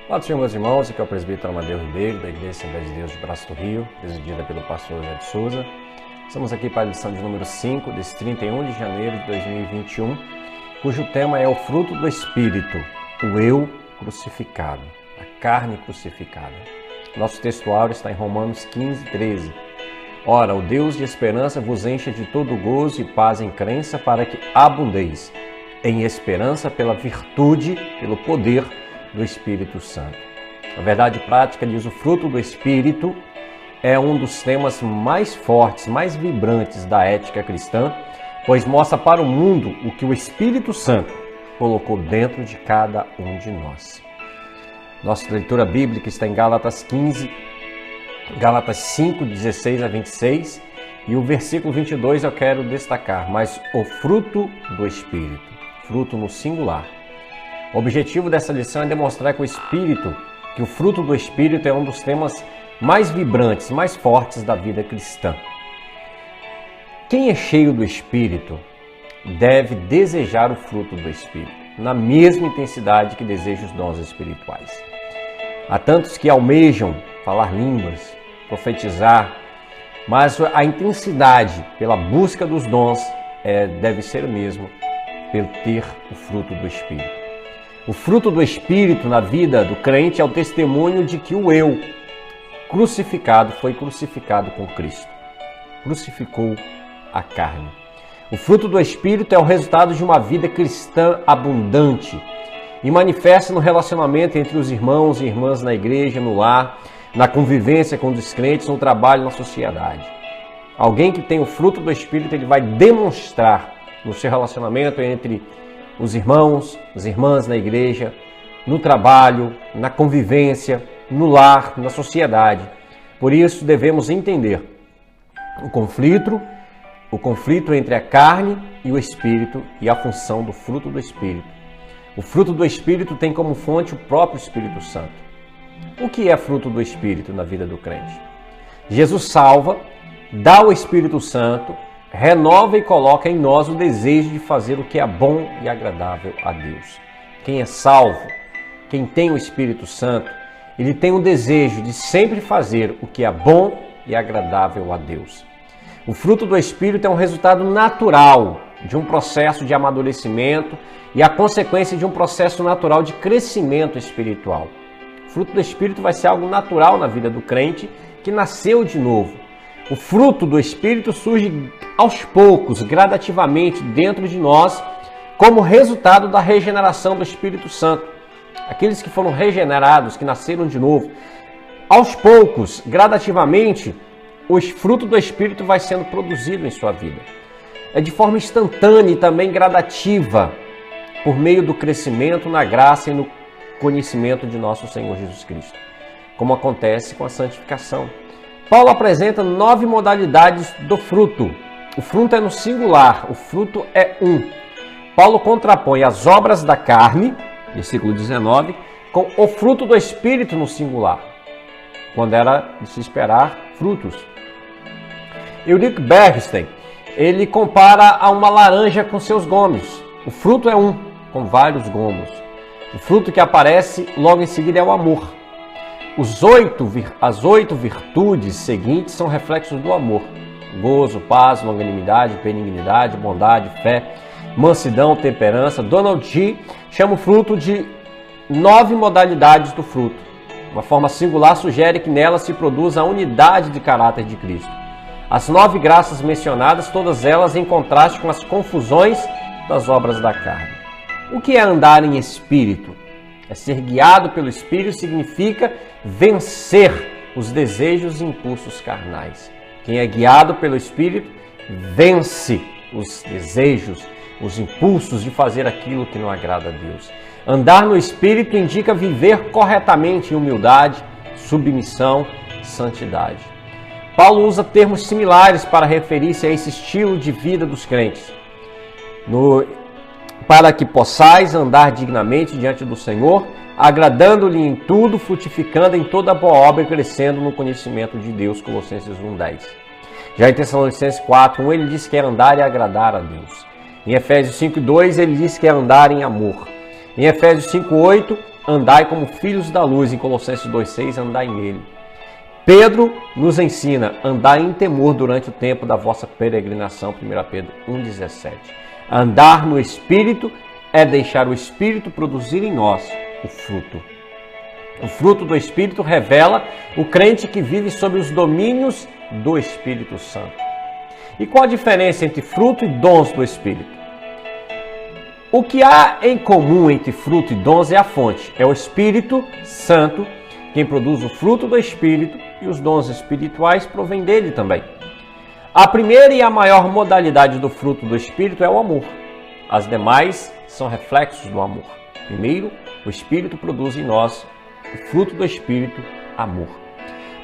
Olá, Senhor, meus irmãos, aqui é o presbítero Amadeu Ribeiro, da Igreja Assembleia de Deus de Braço do Rio, presidida pelo pastor José de Souza. Estamos aqui para a lição de número 5, desse 31 de janeiro de 2021, cujo tema é o fruto do Espírito, o eu crucificado, a carne crucificada. Nosso textuário está em Romanos 15, 13. Ora, o Deus de esperança vos encha de todo gozo e paz em crença, para que abundeis em esperança pela virtude, pelo poder do Espírito Santo. A verdade prática diz: o fruto do Espírito é um dos temas mais fortes, mais vibrantes da ética cristã, pois mostra para o mundo o que o Espírito Santo colocou dentro de cada um de nós. Nossa leitura bíblica está em Gálatas 5, 16 a 26, e o versículo 22 eu quero destacar: mas o fruto do Espírito, fruto no singular. O objetivo dessa lição é demonstrar que o fruto do Espírito é um dos temas mais vibrantes, mais fortes da vida cristã. Quem é cheio do Espírito deve desejar o fruto do Espírito, na mesma intensidade que deseja os dons espirituais. Há tantos que almejam falar línguas, profetizar, mas a intensidade pela busca dos dons deve ser o mesmo pelo ter o fruto do Espírito. O fruto do Espírito na vida do crente é o testemunho de que o eu crucificado foi crucificado com Cristo. Crucificou a carne. O fruto do Espírito é o resultado de uma vida cristã abundante e manifesta no relacionamento entre os irmãos e irmãs na igreja, no lar, na convivência com os descrentes, no trabalho, na sociedade. Alguém que tem o fruto do Espírito, ele vai demonstrar no seu relacionamento entre os irmãos, as irmãs na igreja, no trabalho, na convivência, no lar, na sociedade. Por isso devemos entender o conflito entre a carne e o Espírito e a função do fruto do Espírito. O fruto do Espírito tem como fonte o próprio Espírito Santo. O que é fruto do Espírito na vida do crente? Jesus salva, dá o Espírito Santo, renova e coloca em nós o desejo de fazer o que é bom e agradável a Deus. Quem é salvo, quem tem o Espírito Santo, ele tem o desejo de sempre fazer o que é bom e agradável a Deus. O fruto do Espírito é um resultado natural de um processo de amadurecimento e a consequência de um processo natural de crescimento espiritual. O fruto do Espírito vai ser algo natural na vida do crente que nasceu de novo. O fruto do Espírito surge aos poucos, gradativamente, dentro de nós, como resultado da regeneração do Espírito Santo. Aqueles que foram regenerados, que nasceram de novo, aos poucos, gradativamente, o fruto do Espírito vai sendo produzido em sua vida. É de forma instantânea e também gradativa, por meio do crescimento na graça e no conhecimento de nosso Senhor Jesus Cristo, como acontece com a santificação. Paulo apresenta 9 modalidades do fruto. O fruto é no singular, o fruto é um. Paulo contrapõe as obras da carne, versículo 19, com o fruto do Espírito no singular, quando era de se esperar frutos. Ulrich Bernstein, ele compara a uma laranja com seus gomos. O fruto é um, com vários gomos. O fruto que aparece logo em seguida é o amor. As 8 virtudes seguintes são reflexos do amor: gozo, paz, longanimidade, benignidade, bondade, fé, mansidão, temperança. Donald G. chama o fruto de 9 modalidades do fruto. Uma forma singular sugere que nela se produz a unidade de caráter de Cristo. As 9 graças mencionadas, todas elas em contraste com as confusões das obras da carne. O que é andar em espírito? É ser guiado pelo Espírito, significa vencer os desejos e impulsos carnais. Quem é guiado pelo Espírito vence os desejos, os impulsos de fazer aquilo que não agrada a Deus. Andar no Espírito indica viver corretamente em humildade, submissão, santidade. Paulo usa termos similares para referir-se a esse estilo de vida dos crentes. Para que possais andar dignamente diante do Senhor, agradando-lhe em tudo, frutificando em toda boa obra e crescendo no conhecimento de Deus. Colossenses 1:10. Já em Tessalonicenses 4:1, ele diz que é andar e agradar a Deus. Em Efésios 5:2, ele diz que é andar em amor. Em Efésios 5:8, andai como filhos da luz. Em Colossenses 2:6, andai nele. Pedro nos ensina, andai em temor durante o tempo da vossa peregrinação. 1 Pedro 1:17. Andar no Espírito é deixar o Espírito produzir em nós o fruto. O fruto do Espírito revela o crente que vive sob os domínios do Espírito Santo. E qual a diferença entre fruto e dons do Espírito? O que há em comum entre fruto e dons é a fonte. É o Espírito Santo quem produz o fruto do Espírito e os dons espirituais provêm dele também. A primeira e a maior modalidade do fruto do Espírito é o amor. As demais são reflexos do amor. Primeiro, o Espírito produz em nós o fruto do Espírito, amor.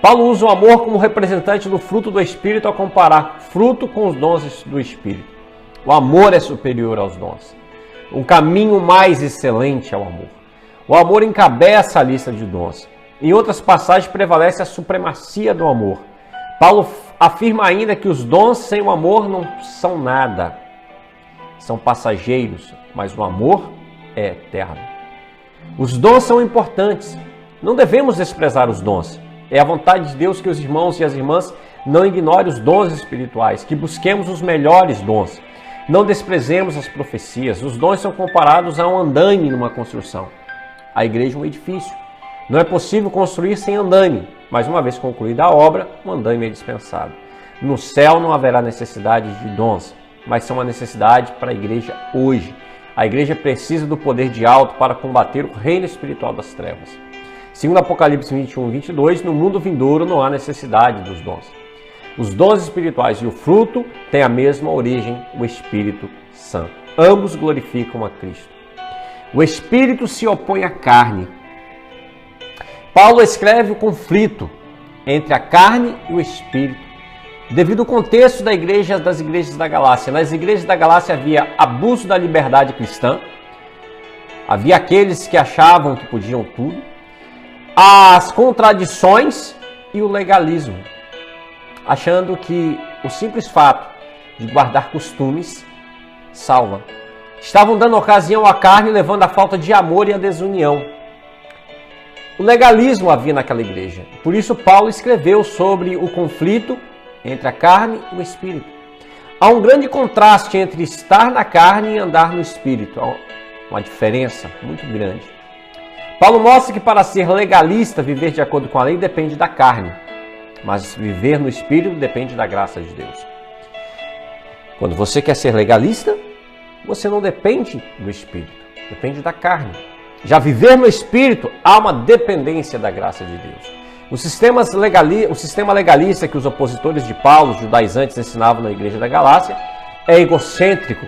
Paulo usa o amor como representante do fruto do Espírito ao comparar fruto com os dons do Espírito. O amor é superior aos dons. Um caminho mais excelente é o amor. O amor encabeça a lista de dons. Em outras passagens prevalece a supremacia do amor. Paulo afirma ainda que os dons sem o amor não são nada. São passageiros, mas o amor é eterno. Os dons são importantes. Não devemos desprezar os dons. É a vontade de Deus que os irmãos e as irmãs não ignorem os dons espirituais, que busquemos os melhores dons. Não desprezemos as profecias. Os dons são comparados a um andaime numa construção. A igreja é um edifício. Não é possível construir sem andaime, mas uma vez concluída a obra, o andaime é dispensado. No céu não haverá necessidade de dons, mas são uma necessidade para a igreja hoje. A igreja precisa do poder de alto para combater o reino espiritual das trevas. Segundo Apocalipse 21:22, no mundo vindouro não há necessidade dos dons. Os dons espirituais e o fruto têm a mesma origem, o Espírito Santo. Ambos glorificam a Cristo. O Espírito se opõe à carne. Paulo escreve o conflito entre a carne e o Espírito, devido ao contexto das igrejas da Galácia. Nas igrejas da Galácia havia abuso da liberdade cristã, havia aqueles que achavam que podiam tudo, as contradições e o legalismo, achando que o simples fato de guardar costumes salva. Estavam dando ocasião à carne, levando à falta de amor e à desunião. O legalismo havia naquela igreja. Por isso Paulo escreveu sobre o conflito entre a carne e o Espírito. Há um grande contraste entre estar na carne e andar no Espírito. Há uma diferença muito grande. Paulo mostra que para ser legalista, viver de acordo com a lei depende da carne, mas viver no Espírito depende da graça de Deus. Quando você quer ser legalista, você não depende do Espírito, depende da carne. Já viver no Espírito, há uma dependência da graça de Deus. O sistema legalista que os opositores de Paulo, os judaizantes, ensinavam na igreja da Galácia, é egocêntrico,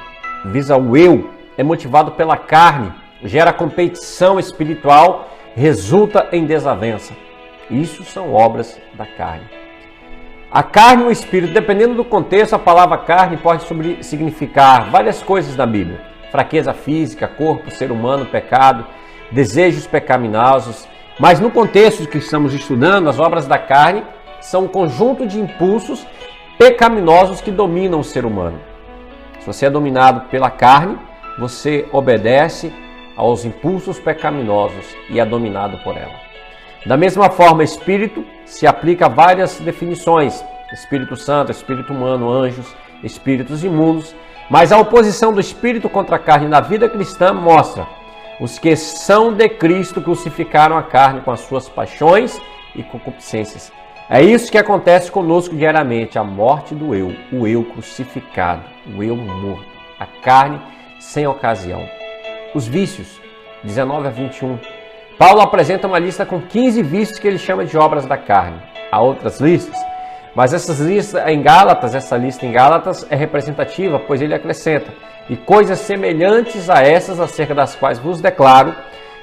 visa o eu, é motivado pela carne, gera competição espiritual, resulta em desavença. Isso são obras da carne. A carne e o Espírito, dependendo do contexto, a palavra carne pode significar várias coisas na Bíblia. Fraqueza física, corpo, ser humano, pecado, desejos pecaminosos. Mas no contexto que estamos estudando, as obras da carne são um conjunto de impulsos pecaminosos que dominam o ser humano. Se você é dominado pela carne, você obedece aos impulsos pecaminosos e é dominado por ela. Da mesma forma, espírito se aplica a várias definições: Espírito Santo, Espírito humano, anjos, espíritos imundos. Mas a oposição do espírito contra a carne na vida cristã mostra: os que são de Cristo crucificaram a carne com as suas paixões e concupiscências. É isso que acontece conosco diariamente, a morte do eu, o eu crucificado, o eu morto, a carne sem ocasião. Os vícios, 19-21. Paulo apresenta uma lista com 15 vícios que ele chama de obras da carne. Há outras listas, mas essa lista em Gálatas é representativa, pois ele acrescenta: e coisas semelhantes a essas, acerca das quais vos declaro,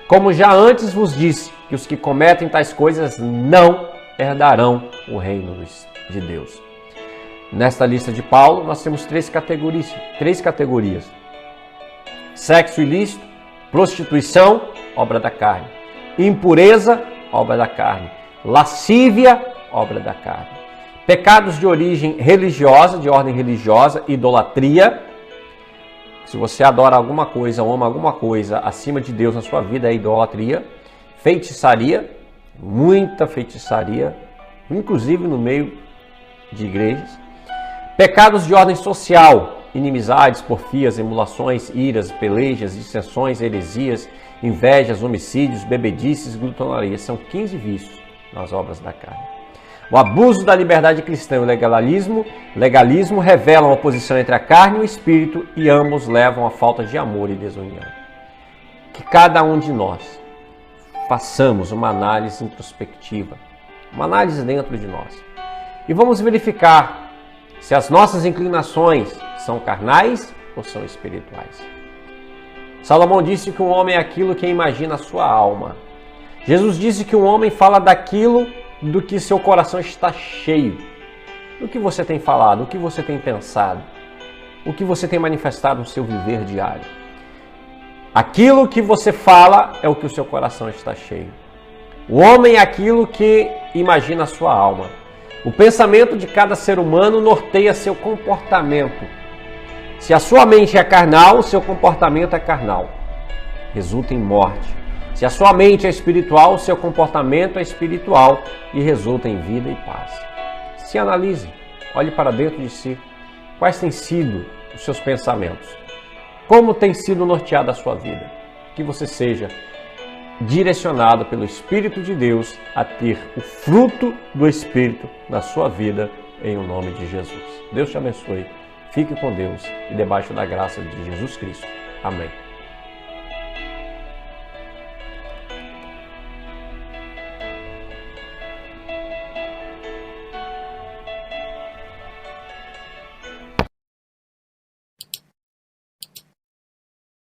como já antes vos disse, que os que cometem tais coisas não herdarão o reino de Deus. Nesta lista de Paulo, nós temos três categorias. Sexo ilícito, prostituição, obra da carne. Impureza, obra da carne. Lascívia, obra da carne. Pecados de origem religiosa, de ordem religiosa, idolatria, Se você adora alguma coisa ou ama alguma coisa acima de Deus na sua vida, é idolatria, feitiçaria, muita feitiçaria, inclusive no meio de igrejas. Pecados de ordem social, inimizades, porfias, emulações, iras, pelejas, dissensões, heresias, invejas, homicídios, bebedices, glutonaria. São 15 vícios nas obras da carne. O abuso da liberdade cristã e o legalismo revelam a oposição entre a carne e o espírito e ambos levam à falta de amor e desunião. Que cada um de nós façamos uma análise introspectiva, uma análise dentro de nós. E vamos verificar se as nossas inclinações são carnais ou são espirituais. Salomão disse que um homem é aquilo que imagina a sua alma. Jesus disse que um homem fala daquilo do que seu coração está cheio. O que você tem falado, o que você tem pensado, o que você tem manifestado no seu viver diário. Aquilo que você fala é o que o seu coração está cheio. O homem é aquilo que imagina a sua alma. O pensamento de cada ser humano norteia seu comportamento. Se a sua mente é carnal, o seu comportamento é carnal. Resulta em morte. Se a sua mente é espiritual, o seu comportamento é espiritual e resulta em vida e paz. Se analise, olhe para dentro de si. Quais têm sido os seus pensamentos? Como tem sido norteada a sua vida? Que você seja direcionado pelo Espírito de Deus a ter o fruto do Espírito na sua vida, em o nome de Jesus. Deus te abençoe. Fique com Deus e debaixo da graça de Jesus Cristo. Amém.